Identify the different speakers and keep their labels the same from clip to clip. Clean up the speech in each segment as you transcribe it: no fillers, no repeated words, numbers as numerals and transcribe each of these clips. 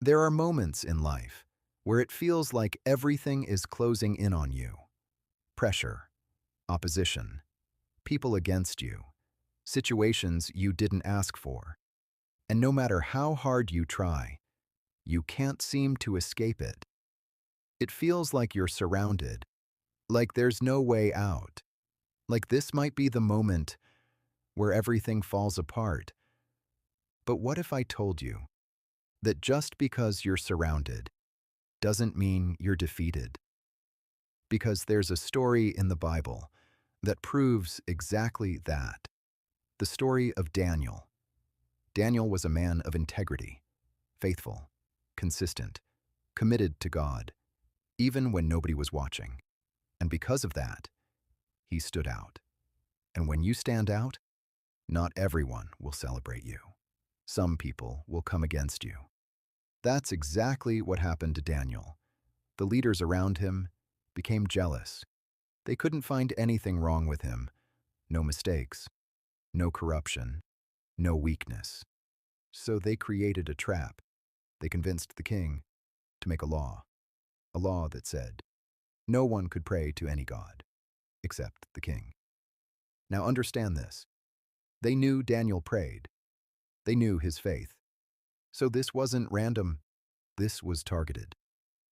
Speaker 1: There are moments in life where it feels like everything is closing in on you. Pressure, opposition, people against you, situations you didn't ask for. And no matter how hard you try, you can't seem to escape it. It feels like you're surrounded, like there's no way out, like this might be the moment where everything falls apart. But what if I told you that just because you're surrounded doesn't mean you're defeated? Because there's a story in the Bible that proves exactly that. The story of Daniel. Daniel was a man of integrity, faithful, consistent, committed to God, even when nobody was watching. And because of that, he stood out. And when you stand out, not everyone will celebrate you. Some people will come against you. That's exactly what happened to Daniel. The leaders around him became jealous. They couldn't find anything wrong with him. No mistakes, no corruption, no weakness. So they created a trap. They convinced the king to make a law that said no one could pray to any god except the king. Now understand this. They knew Daniel prayed. They knew his faith. So this wasn't random. This was targeted.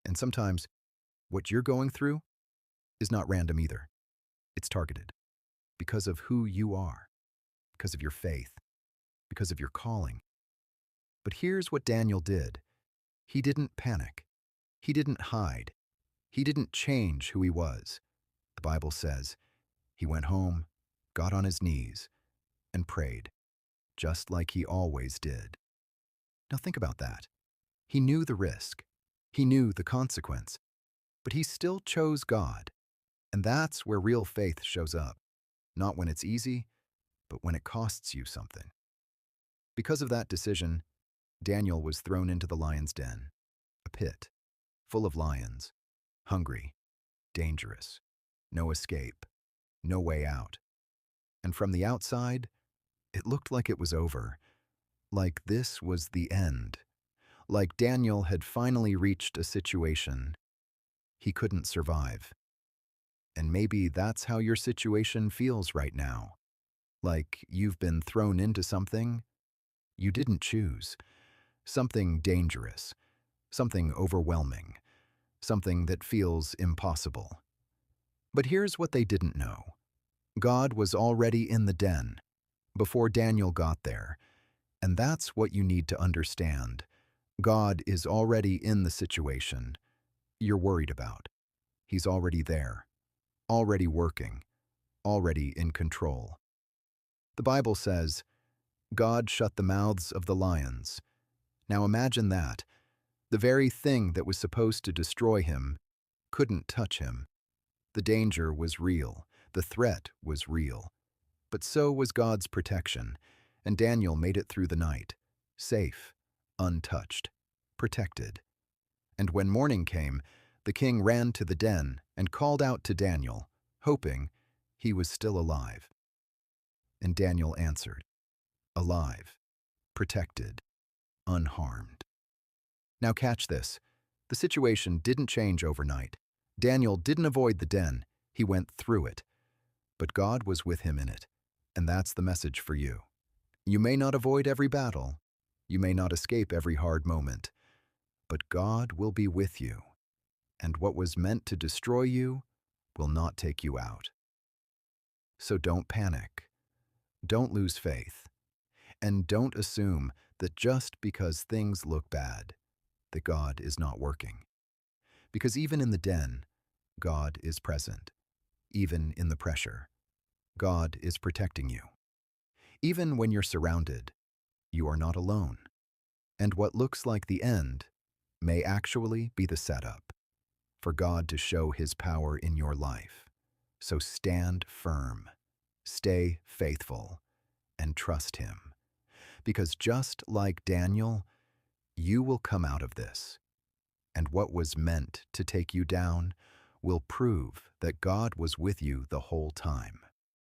Speaker 1: And sometimes what you're going through is not random either. It's targeted because of who you are, because of your faith, because of your calling. But here's what Daniel did. He didn't panic. He didn't hide. He didn't change who he was. The Bible says he went home, got on his knees, and prayed, just like he always did. Now think about that. He knew the risk. He knew the consequence. But he still chose God. And that's where real faith shows up. Not when it's easy, but when it costs you something. Because of that decision, Daniel was thrown into the lion's den, a pit, full of lions, hungry, dangerous, no escape, no way out. And from the outside, it looked like it was over, like this was the end, like Daniel had finally reached a situation he couldn't survive. And maybe that's how your situation feels right now, like you've been thrown into something you didn't choose, something dangerous, something overwhelming, something that feels impossible. But here's what they didn't know. God was already in the den before Daniel got there, and that's what you need to understand. God is already in the situation you're worried about. He's already there, already working, already in control. The Bible says, God shut the mouths of the lions. Now imagine that. The very thing that was supposed to destroy him couldn't touch him. The danger was real. The threat was real. But so was God's protection, and Daniel made it through the night, safe, untouched, protected. And when morning came, the king ran to the den and called out to Daniel, hoping he was still alive. And Daniel answered, alive, protected, unharmed. Now catch this. The situation didn't change overnight. Daniel didn't avoid the den, he went through it. But God was with him in it, and that's the message for you. You may not avoid every battle, you may not escape every hard moment, but God will be with you, and what was meant to destroy you will not take you out. So don't panic, don't lose faith, and don't assume that just because things look bad, that God is not working. Because even in the den, God is present. Even in the pressure, God is protecting you. Even when you're surrounded, you are not alone. And what looks like the end may actually be the setup for God to show His power in your life. So stand firm, stay faithful, and trust Him. Because just like Daniel, you will come out of this. And what was meant to take you down will prove that God was with you the whole time.